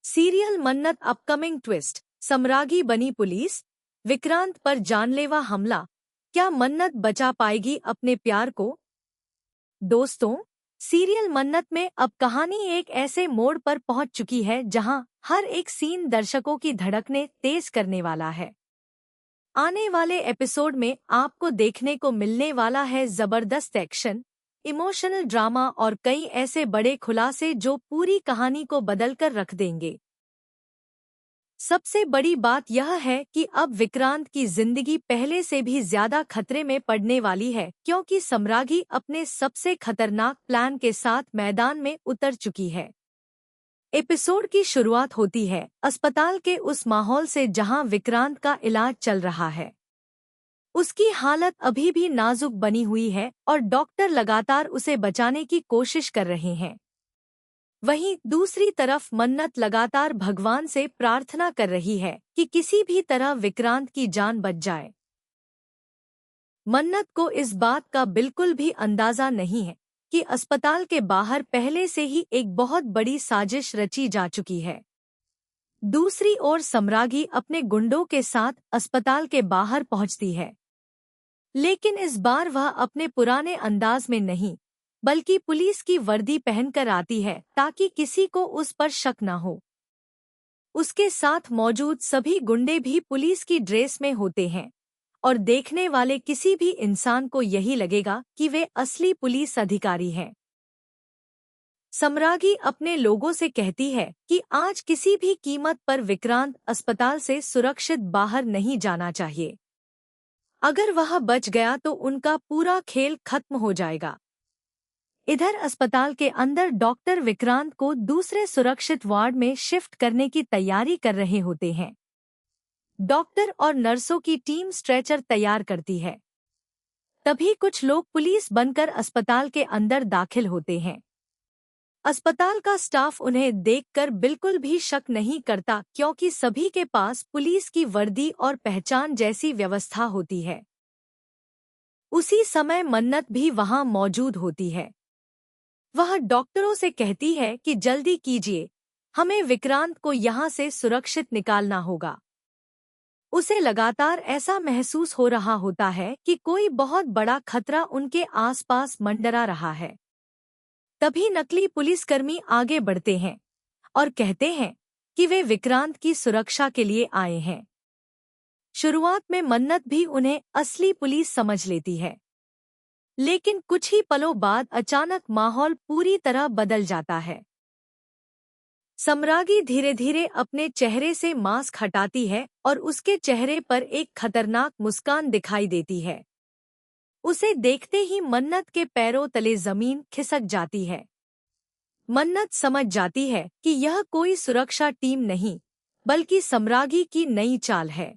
Serial मन्नत upcoming twist, सम्रागी बनी police, Vikrant पर जानलेवा हमला, क्या मन्नत बचा पाएगी अपने प्यार को? दोस्तों, सीरियल मन्नत में अब कहानी एक ऐसे मोड़ पर पहुंच चुकी है जहां हर एक सीन दर्शकों की धड़कनें तेज करने वाला है। आने वाले एपिसोड में आपको देखने को मिलने वाला है जबरदस्त एक्शन, इमोशनल ड्रामा और कई ऐसे बड़े खुलासे जो पूरी कहानी को बदलकर रख देंगे। सबसे बड़ी बात यह है कि अब विक्रांत की जिंदगी पहले से भी ज्यादा खतरे में पड़ने वाली है, क्योंकि सम्रागी अपने सबसे खतरनाक प्लान के साथ मैदान में उतर चुकी है। एपिसोड की शुरुआत होती है अस्पताल के उस माहौल से जहां विक्रांत का इलाज चल रहा है। उसकी हालत अभी भी नाजुक बनी हुई है और डॉक्टर लगातार उसे बचाने की कोशिश कर रहे हैं। वहीं दूसरी तरफ मन्नत लगातार भगवान से प्रार्थना कर रही है कि किसी भी तरह विक्रांत की जान बच जाए। मन्नत को इस बात का बिल्कुल भी अंदाजा नहीं है कि अस्पताल के बाहर पहले से ही एक बहुत बड़ी साजिश रची जा चुकी है। दूसरी ओर सम्रागी अपने गुंडों के साथ अस्पताल के बाहर पहुंचती है, लेकिन इस बार वह अपने पुराने अंदाज में नहीं बल्कि पुलिस की वर्दी पहनकर आती है ताकि किसी को उस पर शक न हो। उसके साथ मौजूद सभी गुंडे भी पुलिस की ड्रेस में होते हैं और देखने वाले किसी भी इंसान को यही लगेगा कि वे असली पुलिस अधिकारी हैं। सम्रागी अपने लोगों से कहती है कि आज किसी भी कीमत पर विक्रांत अस्पताल से सुरक्षित बाहर नहीं जाना चाहिए। अगर वह बच गया तो उनका पूरा खेल खत्म हो जाएगा। इधर अस्पताल के अंदर डॉक्टर विक्रांत को दूसरे सुरक्षित वार्ड में शिफ्ट करने की तैयारी कर रहे होते हैं। डॉक्टर और नर्सों की टीम स्ट्रेचर तैयार करती है। तभी कुछ लोग पुलिस बनकर अस्पताल के अंदर दाखिल होते हैं। अस्पताल का स्टाफ उन्हें देखकर बिल्कुल भी शक नहीं करता, क्योंकि सभी के पास पुलिस की वर्दी और पहचान जैसी व्यवस्था होती है। उसी समय मन्नत भी वहां मौजूद होती है। वह डॉक्टरों से कहती है कि जल्दी कीजिए, हमें विक्रांत को यहाँ से सुरक्षित निकालना होगा। उसे लगातार ऐसा महसूस हो रहा होता है कि कोई बहुत बड़ा खतरा उनके आसपास मंडरा रहा है। तभी नकली पुलिसकर्मी आगे बढ़ते हैं और कहते हैं कि वे विक्रांत की सुरक्षा के लिए आए हैं। शुरुआत में मन्नत भी उन्हें असली पुलिस समझ लेती है, लेकिन कुछ ही पलों बाद अचानक माहौल पूरी तरह बदल जाता है। सम्रागी धीरे धीरे अपने चेहरे से मास्क हटाती है और उसके चेहरे पर एक खतरनाक मुस्कान दिखाई देती है। उसे देखते ही मन्नत के पैरों तले जमीन खिसक जाती है। मन्नत समझ जाती है कि यह कोई सुरक्षा टीम नहीं बल्कि सम्रागी की नई चाल है।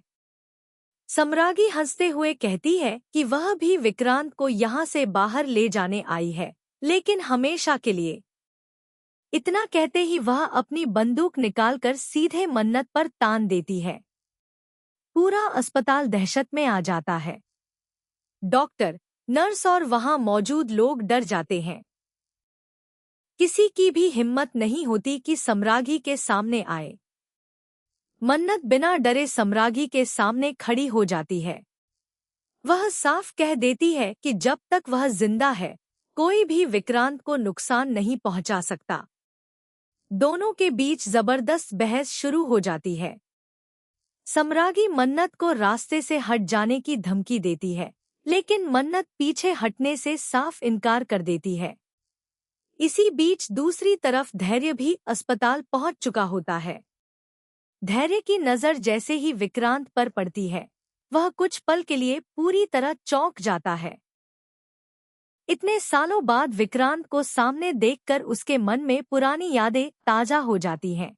सम्रागी हंसते हुए कहती है कि वह भी विक्रांत को यहाँ से बाहर ले जाने आई है, लेकिन हमेशा के लिए। इतना कहते ही वह अपनी बंदूक निकालकर सीधे मन्नत पर तान देती है। पूरा अस्पताल दहशत में आ जाता है। डॉक्टर, नर्स और वहां मौजूद लोग डर जाते हैं। किसी की भी हिम्मत नहीं होती कि सम्रागी के सामने आए। मन्नत बिना डरे सम्रागी के सामने खड़ी हो जाती है। वह साफ कह देती है कि जब तक वह जिंदा है, कोई भी विक्रांत को नुकसान नहीं पहुंचा सकता। दोनों के बीच जबरदस्त बहस शुरू हो जाती है। सम्रागी मन्नत को रास्ते से हट जाने की धमकी देती है, लेकिन मन्नत पीछे हटने से साफ इनकार कर देती है। इसी बीच दूसरी तरफ धैर्य भी अस्पताल पहुंच चुका होता है। धैर्य की नज़र जैसे ही विक्रांत पर पड़ती है, वह कुछ पल के लिए पूरी तरह चौंक जाता है। इतने सालों बाद विक्रांत को सामने देखकर उसके मन में पुरानी यादें ताजा हो जाती हैं।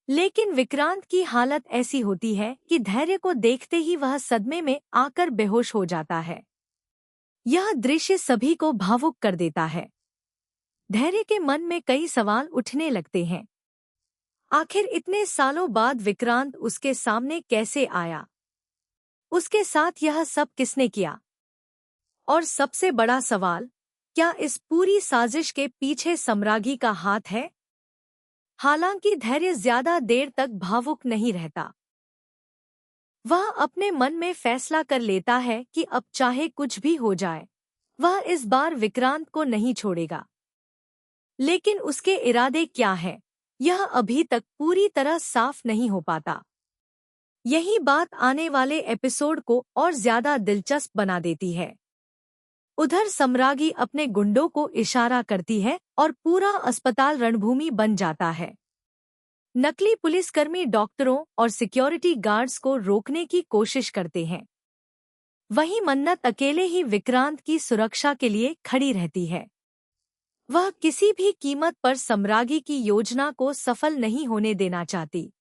लेकिन विक्रांत की हालत ऐसी होती है कि धैर्य को देखते ही वह सदमे में आकर बेहोश हो जाता है। यह दृश्य सभी को भावुक कर देता है। धैर्य के मन में कई सवाल उठने लगते हैं। आखिर इतने सालों बाद विक्रांत उसके सामने कैसे आया? उसके साथ यह सब किसने किया? और सबसे बड़ा सवाल, क्या इस पूरी साजिश के पीछे सम्रागी का हाथ है? हालांकि धैर्य ज्यादा देर तक भावुक नहीं रहता। वह अपने मन में फैसला कर लेता है कि अब चाहे कुछ भी हो जाए, वह इस बार विक्रांत को नहीं छोड़ेगा। लेकिन उसके इरादे क्या हैं, यह अभी तक पूरी तरह साफ नहीं हो पाता। यही बात आने वाले एपिसोड को और ज्यादा दिलचस्प बना देती है। उधर सम्रागी अपने गुंडों को इशारा करती है और पूरा अस्पताल रणभूमि बन जाता है। नकली पुलिसकर्मी डॉक्टरों और सिक्योरिटी गार्ड्स को रोकने की कोशिश करते हैं। वहीं मन्नत अकेले ही विक्रांत की सुरक्षा के लिए खड़ी रहती है। वह किसी भी कीमत पर सम्रागी की योजना को सफल नहीं होने देना चाहती।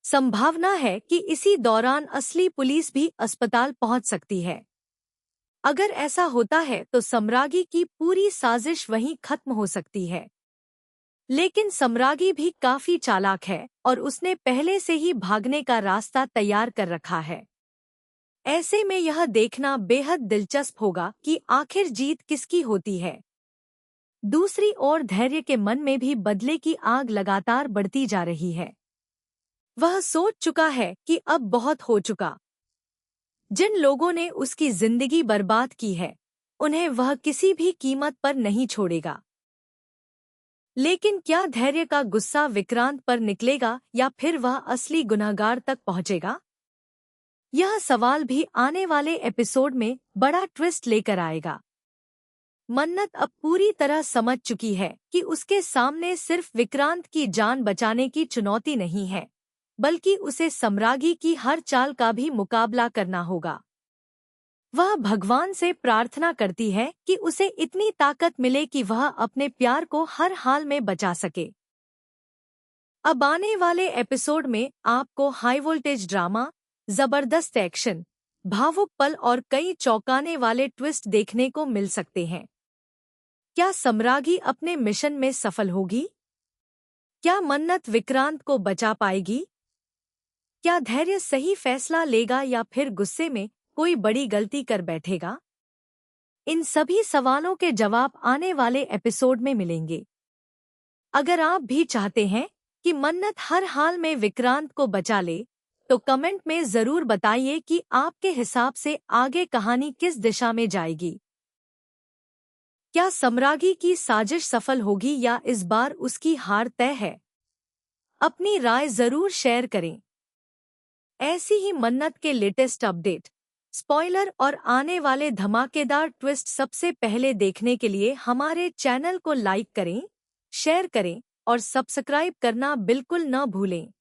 संभावना है कि इसी दौरान असली पुलिस भी अस्पताल पहुंच सकती है। अगर ऐसा होता है तो सम्रागी की पूरी साजिश वहीं खत्म हो सकती है। लेकिन सम्रागी भी काफी चालाक है और उसने पहले से ही भागने का रास्ता तैयार कर रखा है। ऐसे में यह देखना बेहद दिलचस्प होगा कि आखिर जीत किसकी होती है। दूसरी ओर धैर्य के मन में भी बदले की आग लगातार बढ़ती जा रही है। वह सोच चुका है कि अब बहुत हो चुका। जिन लोगों ने उसकी जिंदगी बर्बाद की है, उन्हें वह किसी भी कीमत पर नहीं छोड़ेगा। लेकिन क्या धैर्य का गुस्सा विक्रांत पर निकलेगा या फिर वह असली गुनहगार तक पहुंचेगा? यह सवाल भी आने वाले एपिसोड में बड़ा ट्विस्ट लेकर आएगा। मन्नत अब पूरी तरह समझ चुकी है कि उसके सामने सिर्फ विक्रांत की जान बचाने की चुनौती नहीं है, बल्कि उसे सम्रागी की हर चाल का भी मुकाबला करना होगा। वह भगवान से प्रार्थना करती है कि उसे इतनी ताकत मिले कि वह अपने प्यार को हर हाल में बचा सके। अब आने वाले एपिसोड में आपको हाई वोल्टेज ड्रामा, जबरदस्त एक्शन, भावुक पल और कई चौंकाने वाले ट्विस्ट देखने को मिल सकते हैं। क्या सम्रागी अपने मिशन में सफल होगी? क्या मन्नत विक्रांत को बचा पाएगी? क्या धैर्य सही फैसला लेगा या फिर गुस्से में कोई बड़ी गलती कर बैठेगा? इन सभी सवालों के जवाब आने वाले एपिसोड में मिलेंगे। अगर आप भी चाहते हैं कि मन्नत हर हाल में विक्रांत को बचा ले, तो कमेंट में जरूर बताइए कि आपके हिसाब से आगे कहानी किस दिशा में जाएगी। क्या सम्रागी की साजिश सफल होगी या इस बार उसकी हार तय है? अपनी राय जरूर शेयर करें। ऐसी ही मन्नत के लेटेस्ट अपडेट, स्पॉइलर और आने वाले धमाकेदार ट्विस्ट सबसे पहले देखने के लिए हमारे चैनल को लाइक करें, शेयर करें और सब्सक्राइब करना बिल्कुल न भूलें।